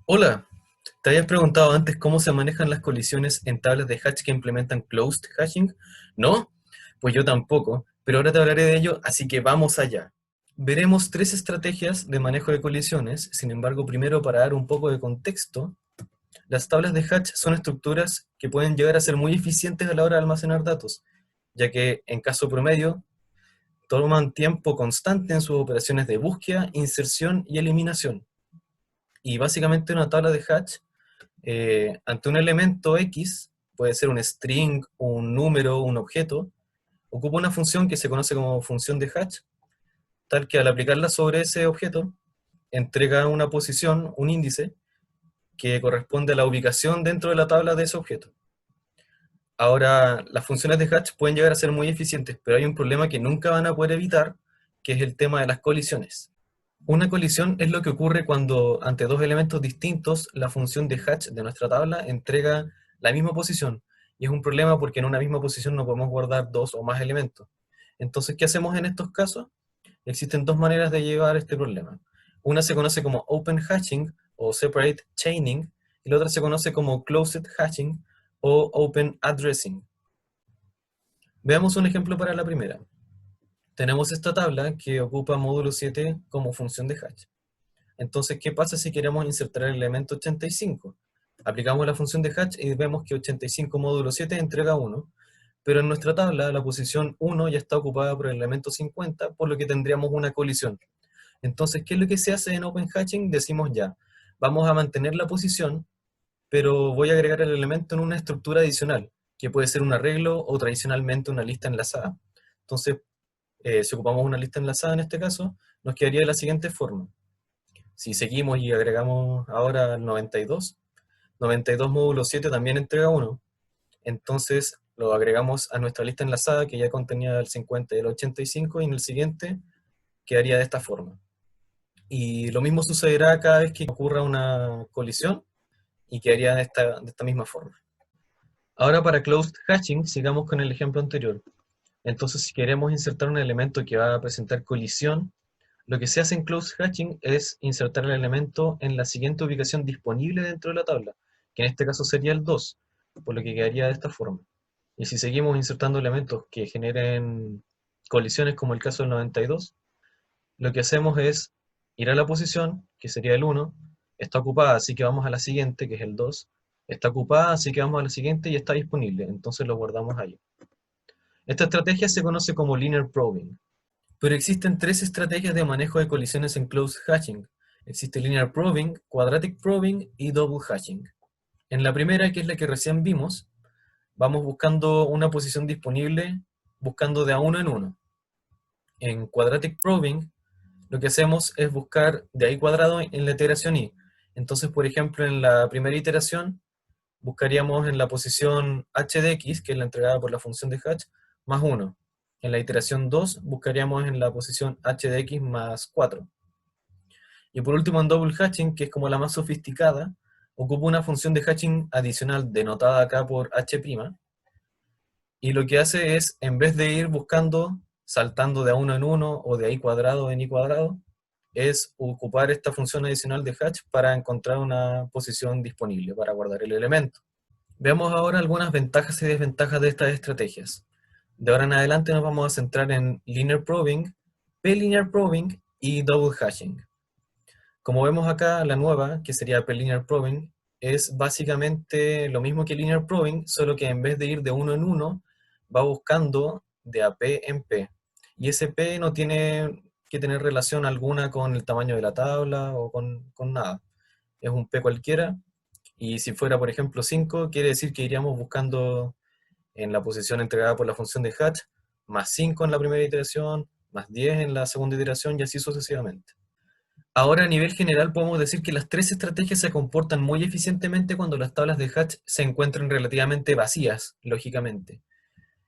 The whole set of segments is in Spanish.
Hola, ¿te habías preguntado antes cómo se manejan las colisiones en tablas de hash que implementan closed hashing? ¿No? Pues yo tampoco, pero ahora te hablaré de ello, así que vamos allá. Veremos tres estrategias de manejo de colisiones. Sin embargo, primero, para dar un poco de contexto, las tablas de hash son estructuras que pueden llegar a ser muy eficientes a la hora de almacenar datos, ya que en caso promedio toman tiempo constante en sus operaciones de búsqueda, inserción y eliminación. Y básicamente una tabla de hash ante un elemento X, puede ser un string, un número, un objeto, ocupa una función que se conoce como función de hash, tal que al aplicarla sobre ese objeto, entrega una posición, un índice, que corresponde a la ubicación dentro de la tabla de ese objeto. Ahora, las funciones de hash pueden llegar a ser muy eficientes, pero hay un problema que nunca van a poder evitar, que es el tema de las colisiones. Una colisión es lo que ocurre cuando ante dos elementos distintos la función de hash de nuestra tabla entrega la misma posición. Y es un problema porque en una misma posición no podemos guardar dos o más elementos. Entonces, ¿qué hacemos en estos casos? Existen dos maneras de llevar este problema. Una se conoce como open hashing o separate chaining y la otra se conoce como closed hashing o open addressing. Veamos un ejemplo para la primera. Tenemos esta tabla que ocupa módulo 7 como función de hash. Entonces, ¿qué pasa si queremos insertar el elemento 85? Aplicamos la función de hash y vemos que 85 módulo 7 entrega 1, pero en nuestra tabla la posición 1 ya está ocupada por el elemento 50, por lo que tendríamos una colisión. Entonces, ¿qué es lo que se hace en Open Hatching? Decimos ya, vamos a mantener la posición, pero voy a agregar el elemento en una estructura adicional, que puede ser un arreglo o tradicionalmente una lista enlazada. Entonces, si ocupamos una lista enlazada en este caso, nos quedaría de la siguiente forma. Si seguimos y agregamos ahora el 92, 92 módulo 7 también entrega 1. Entonces lo agregamos a nuestra lista enlazada que ya contenía el 50 y el 85 y en el siguiente quedaría de esta forma. Y lo mismo sucederá cada vez que ocurra una colisión y quedaría de esta misma forma. Ahora para closed hatching, sigamos con el ejemplo anterior. Entonces si queremos insertar un elemento que va a presentar colisión, lo que se hace en closed hatching es insertar el elemento en la siguiente ubicación disponible dentro de la tabla, que en este caso sería el 2, por lo que quedaría de esta forma. Y si seguimos insertando elementos que generen colisiones, como el caso del 92, lo que hacemos es ir a la posición, que sería el 1, está ocupada, así que vamos a la siguiente, que es el 2, está ocupada, así que vamos a la siguiente y está disponible, entonces lo guardamos ahí. Esta estrategia se conoce como linear probing. Pero existen tres estrategias de manejo de colisiones en closed hashing. Existe linear probing, quadratic probing y double hashing. En la primera, que es la que recién vimos, vamos buscando una posición disponible, buscando de a uno en uno. En quadratic probing, lo que hacemos es buscar de i cuadrado en la iteración i. Entonces, por ejemplo, en la primera iteración, buscaríamos en la posición h de x, que es la entregada por la función de hash, más 1. En la iteración 2 buscaríamos en la posición h de x más 4. Y por último en double hatching, que es como la más sofisticada, ocupa una función de hatching adicional denotada acá por h', y lo que hace es, en vez de ir buscando, saltando de a uno en uno o de i cuadrado en i cuadrado, es ocupar esta función adicional de hatch para encontrar una posición disponible para guardar el elemento. Veamos ahora algunas ventajas y desventajas de estas estrategias. De ahora en adelante nos vamos a centrar en linear probing, p-linear probing y double hashing. Como vemos acá, la nueva, que sería p-linear probing, es básicamente lo mismo que linear probing, solo que en vez de ir de uno en uno, va buscando de a p en p. Y ese p no tiene que tener relación alguna con el tamaño de la tabla o con nada. Es un p cualquiera, y si fuera, por ejemplo, 5, quiere decir que iríamos buscando en la posición entregada por la función de hatch, más 5 en la primera iteración, más 10 en la segunda iteración y así sucesivamente. Ahora, a nivel general, podemos decir que las tres estrategias se comportan muy eficientemente cuando las tablas de hatch se encuentran relativamente vacías, lógicamente.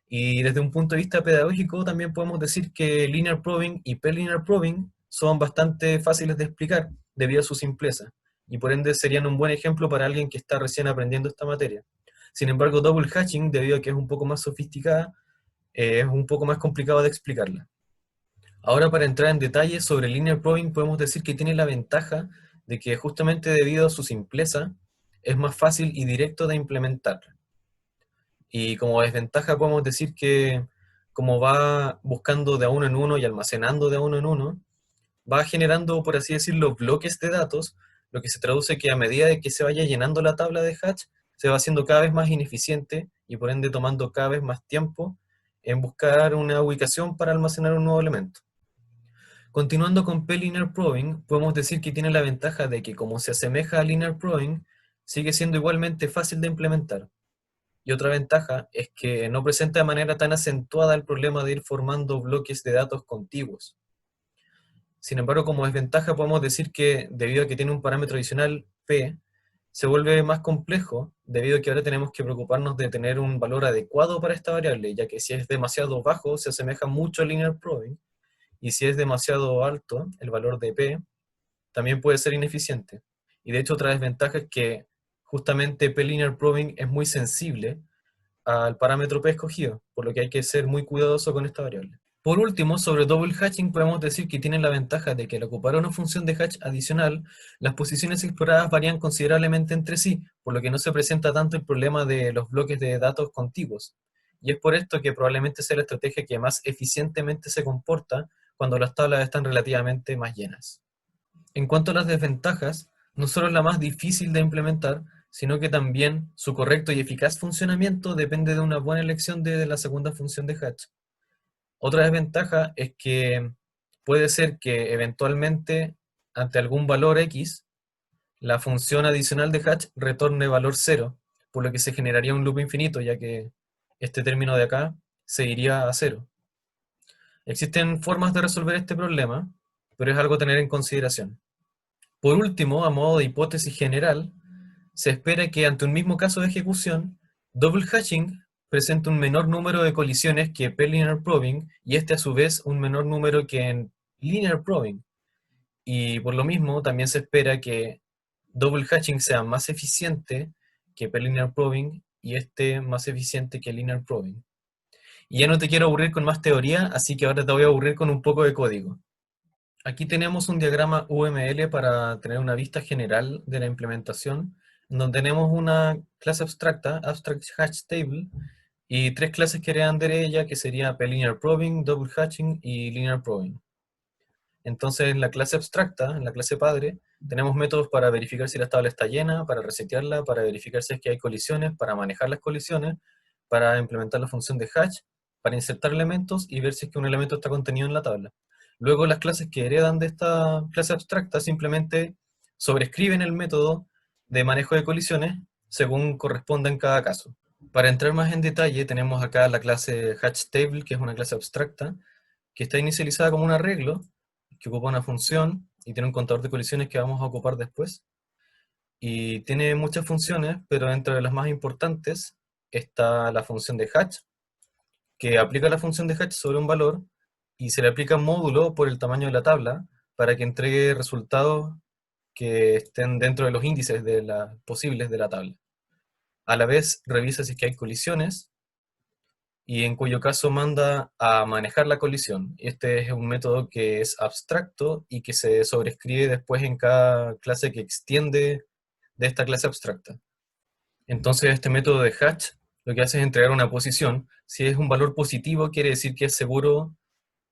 Y desde un punto de vista pedagógico, también podemos decir que linear probing y p-linear probing son bastante fáciles de explicar debido a su simpleza, y por ende serían un buen ejemplo para alguien que está recién aprendiendo esta materia. Sin embargo, double hatching, debido a que es un poco más sofisticada, es un poco más complicado de explicarla. Ahora, para entrar en detalle sobre linear probing, podemos decir que tiene la ventaja de que justamente debido a su simpleza, es más fácil y directo de implementar. Y como desventaja podemos decir que como va buscando de a uno en uno y almacenando de a uno en uno, va generando, por así decirlo, bloques de datos, lo que se traduce que a medida de que se vaya llenando la tabla de Hatch, se va haciendo cada vez más ineficiente y por ende tomando cada vez más tiempo en buscar una ubicación para almacenar un nuevo elemento. Continuando con P-Linear Probing, podemos decir que tiene la ventaja de que como se asemeja a Linear Probing, sigue siendo igualmente fácil de implementar. Y otra ventaja es que no presenta de manera tan acentuada el problema de ir formando bloques de datos contiguos. Sin embargo, como desventaja podemos decir que debido a que tiene un parámetro adicional P, se vuelve más complejo debido a que ahora tenemos que preocuparnos de tener un valor adecuado para esta variable, ya que si es demasiado bajo se asemeja mucho a Linear Probing, y si es demasiado alto el valor de P, también puede ser ineficiente. Y de hecho otra desventaja es que justamente P-Linear Probing es muy sensible al parámetro P escogido, por lo que hay que ser muy cuidadoso con esta variable. Por último, sobre double hatching podemos decir que tiene la ventaja de que al ocupar una función de hatch adicional, las posiciones exploradas varían considerablemente entre sí, por lo que no se presenta tanto el problema de los bloques de datos contiguos. Y es por esto que probablemente sea la estrategia que más eficientemente se comporta cuando las tablas están relativamente más llenas. En cuanto a las desventajas, no solo es la más difícil de implementar, sino que también su correcto y eficaz funcionamiento depende de una buena elección de la segunda función de hatch. Otra desventaja es que puede ser que eventualmente, ante algún valor X, la función adicional de hatch retorne valor 0, por lo que se generaría un loop infinito, ya que este término de acá seguiría a 0. Existen formas de resolver este problema, pero es algo a tener en consideración. Por último, a modo de hipótesis general, se espera que ante un mismo caso de ejecución, double hatching presente un menor número de colisiones que p-linear probing y este a su vez un menor número que en linear probing. Y por lo mismo también se espera que double hatching sea más eficiente que p-linear probing y este más eficiente que linear probing. Y ya no te quiero aburrir con más teoría, así que ahora te voy a aburrir con un poco de código. Aquí tenemos un diagrama UML para tener una vista general de la implementación, en donde tenemos una clase abstracta, Abstract Hatch Table, y tres clases que heredan de ella, que sería Linear Probing, Double Hatching y Linear Probing. Entonces, en la clase abstracta, en la clase padre, tenemos métodos para verificar si la tabla está llena, para resetearla, para verificar si es que hay colisiones, para manejar las colisiones, para implementar la función de hatch, para insertar elementos y ver si es que un elemento está contenido en la tabla. Luego las clases que heredan de esta clase abstracta simplemente sobrescriben el método de manejo de colisiones según corresponda en cada caso. Para entrar más en detalle, tenemos acá la clase hatchTable, que es una clase abstracta, que está inicializada como un arreglo, que ocupa una función y tiene un contador de colisiones que vamos a ocupar después. Y tiene muchas funciones, pero entre las más importantes está la función de hatch, que aplica la función de hatch sobre un valor y se le aplica un módulo por el tamaño de la tabla para que entregue resultados que estén dentro de los índices posibles de la tabla. A la vez revisa si es que hay colisiones y en cuyo caso manda a manejar la colisión. Este es un método que es abstracto y que se sobrescribe después en cada clase que extiende de esta clase abstracta. Entonces este método de hatch lo que hace es entregar una posición. Si es un valor positivo quiere decir que es seguro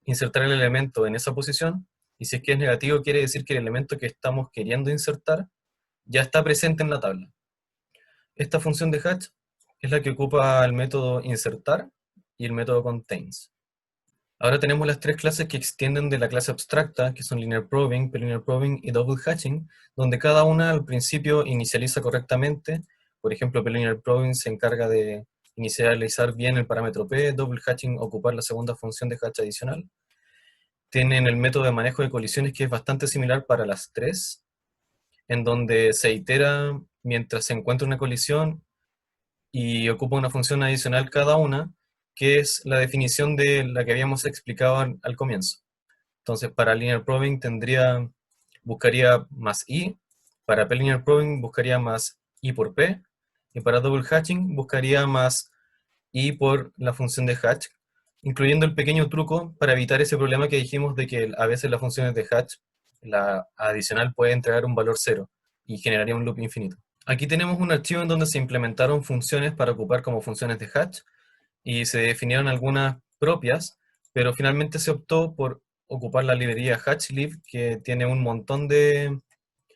insertar el elemento en esa posición, y si es que es negativo quiere decir que el elemento que estamos queriendo insertar ya está presente en la tabla. Esta función de hatch es la que ocupa el método insertar y el método contains. Ahora tenemos las tres clases que extienden de la clase abstracta, que son linear probing, linear probing y double hatching, donde cada una al principio inicializa correctamente. Por ejemplo, linear probing se encarga de inicializar bien el parámetro P, double hatching ocupar la segunda función de hatch adicional. Tienen el método de manejo de colisiones que es bastante similar para las tres, en donde se itera mientras se encuentra una colisión y ocupa una función adicional cada una, que es la definición de la que habíamos explicado al comienzo. Entonces, para linear probing buscaría más i, para p-linear probing buscaría más i por p, y para double hatching buscaría más i por la función de hatch, incluyendo el pequeño truco para evitar ese problema que dijimos de que a veces las funciones de hatch la adicional puede entregar un valor cero y generaría un loop infinito. Aquí tenemos un archivo en donde se implementaron funciones para ocupar como funciones de hatch y se definieron algunas propias, pero finalmente se optó por ocupar la librería hatchlib, que tiene un montón de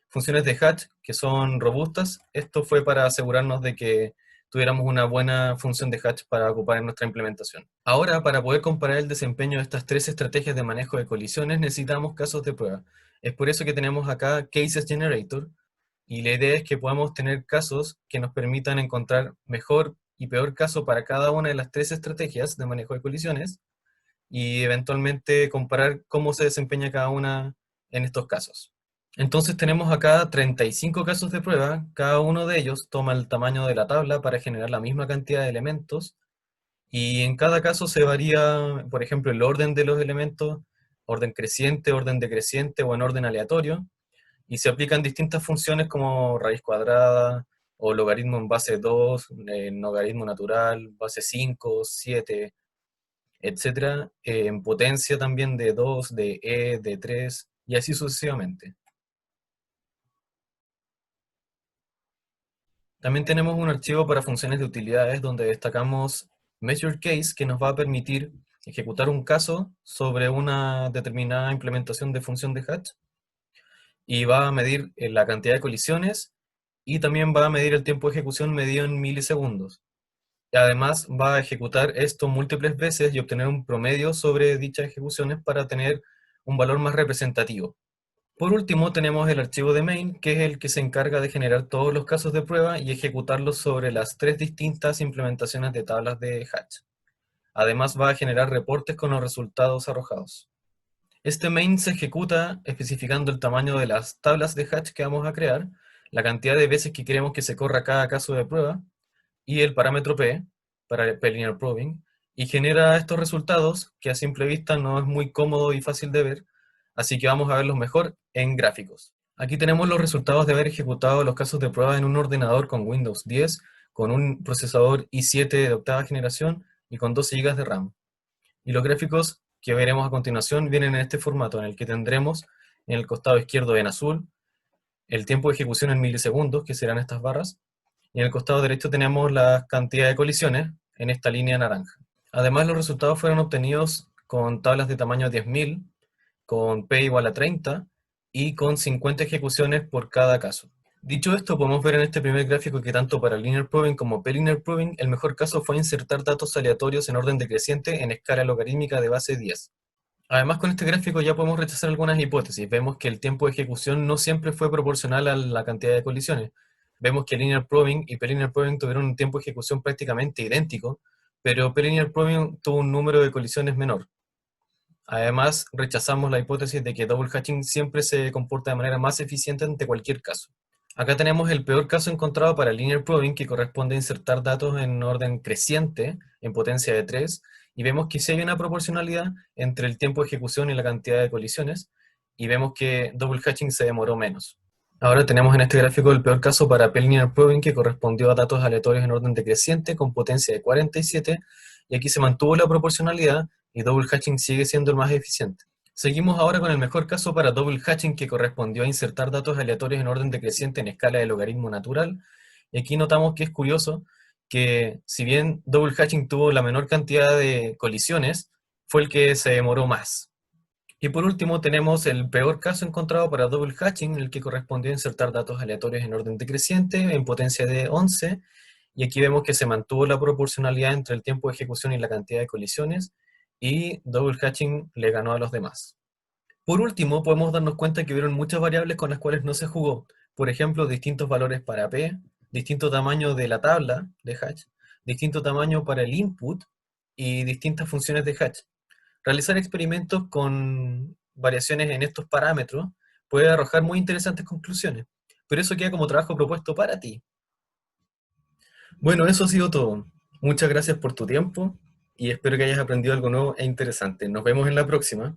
funciones de hatch que son robustas. Esto fue para asegurarnos de que tuviéramos una buena función de hatch para ocupar en nuestra implementación. Ahora, para poder comparar el desempeño de estas tres estrategias de manejo de colisiones, necesitamos casos de prueba. Es por eso que tenemos acá Cases Generator, y la idea es que podamos tener casos que nos permitan encontrar mejor y peor caso para cada una de las tres estrategias de manejo de colisiones, y eventualmente comparar cómo se desempeña cada una en estos casos. Entonces tenemos acá 35 casos de prueba, cada uno de ellos toma el tamaño de la tabla para generar la misma cantidad de elementos, y en cada caso se varía, por ejemplo, el orden de los elementos, orden creciente, orden decreciente o en orden aleatorio, y se aplican distintas funciones como raíz cuadrada o logaritmo en base 2, logaritmo natural, base 5, 7, etcétera, en potencia también de 2, de de 3 y así sucesivamente. También tenemos un archivo para funciones de utilidades donde destacamos Measure Case, que nos va a permitir ejecutar un caso sobre una determinada implementación de función de hatch, y va a medir la cantidad de colisiones y también va a medir el tiempo de ejecución medido en milisegundos. Y además va a ejecutar esto múltiples veces y obtener un promedio sobre dichas ejecuciones para tener un valor más representativo. Por último, tenemos el archivo de main, que es el que se encarga de generar todos los casos de prueba y ejecutarlos sobre las tres distintas implementaciones de tablas de hatch. Además, va a generar reportes con los resultados arrojados. Este main se ejecuta especificando el tamaño de las tablas de hatch que vamos a crear, la cantidad de veces que queremos que se corra cada caso de prueba, y el parámetro P, para el P-linear probing, y genera estos resultados que a simple vista no es muy cómodo y fácil de ver, así que vamos a verlos mejor en gráficos. Aquí tenemos los resultados de haber ejecutado los casos de prueba en un ordenador con Windows 10, con un procesador i7 de octava generación y con 12 GB de RAM. Y los gráficos que veremos a continuación vienen en este formato, en el que tendremos en el costado izquierdo en azul el tiempo de ejecución en milisegundos, que serán estas barras, y en el costado derecho tenemos la cantidad de colisiones en esta línea naranja. Además, los resultados fueron obtenidos con tablas de tamaño 10.000, con P igual a 30 y con 50 ejecuciones por cada caso. Dicho esto, podemos ver en este primer gráfico que tanto para linear probing como p-linear probing, el mejor caso fue insertar datos aleatorios en orden decreciente en escala logarítmica de base 10. Además, con este gráfico ya podemos rechazar algunas hipótesis. Vemos que el tiempo de ejecución no siempre fue proporcional a la cantidad de colisiones. Vemos que linear probing y p-linear probing tuvieron un tiempo de ejecución prácticamente idéntico, pero p-linear probing tuvo un número de colisiones menor. Además, rechazamos la hipótesis de que double hatching siempre se comporta de manera más eficiente ante cualquier caso. Acá tenemos el peor caso encontrado para linear probing, que corresponde a insertar datos en orden creciente, en potencia de 3, y vemos que sí hay una proporcionalidad entre el tiempo de ejecución y la cantidad de colisiones, y vemos que double hatching se demoró menos. Ahora tenemos en este gráfico el peor caso para linear probing, que correspondió a datos aleatorios en orden decreciente con potencia de 47, y aquí se mantuvo la proporcionalidad y double hatching sigue siendo el más eficiente. Seguimos ahora con el mejor caso para double hatching, que correspondió a insertar datos aleatorios en orden decreciente en escala de logaritmo natural, y aquí notamos que es curioso que si bien double hatching tuvo la menor cantidad de colisiones, fue el que se demoró más. Y por último tenemos el peor caso encontrado para double hatching, el que correspondió a insertar datos aleatorios en orden decreciente en potencia de 11, y aquí vemos que se mantuvo la proporcionalidad entre el tiempo de ejecución y la cantidad de colisiones, y double hatching le ganó a los demás. Por último, podemos darnos cuenta que hubieron muchas variables con las cuales no se jugó. Por ejemplo, distintos valores para P, distinto tamaño de la tabla de hatch, distinto tamaño para el input y distintas funciones de hatch. Realizar experimentos con variaciones en estos parámetros puede arrojar muy interesantes conclusiones, pero eso queda como trabajo propuesto para ti. Bueno, eso ha sido todo. Muchas gracias por tu tiempo y espero que hayas aprendido algo nuevo e interesante. Nos vemos en la próxima.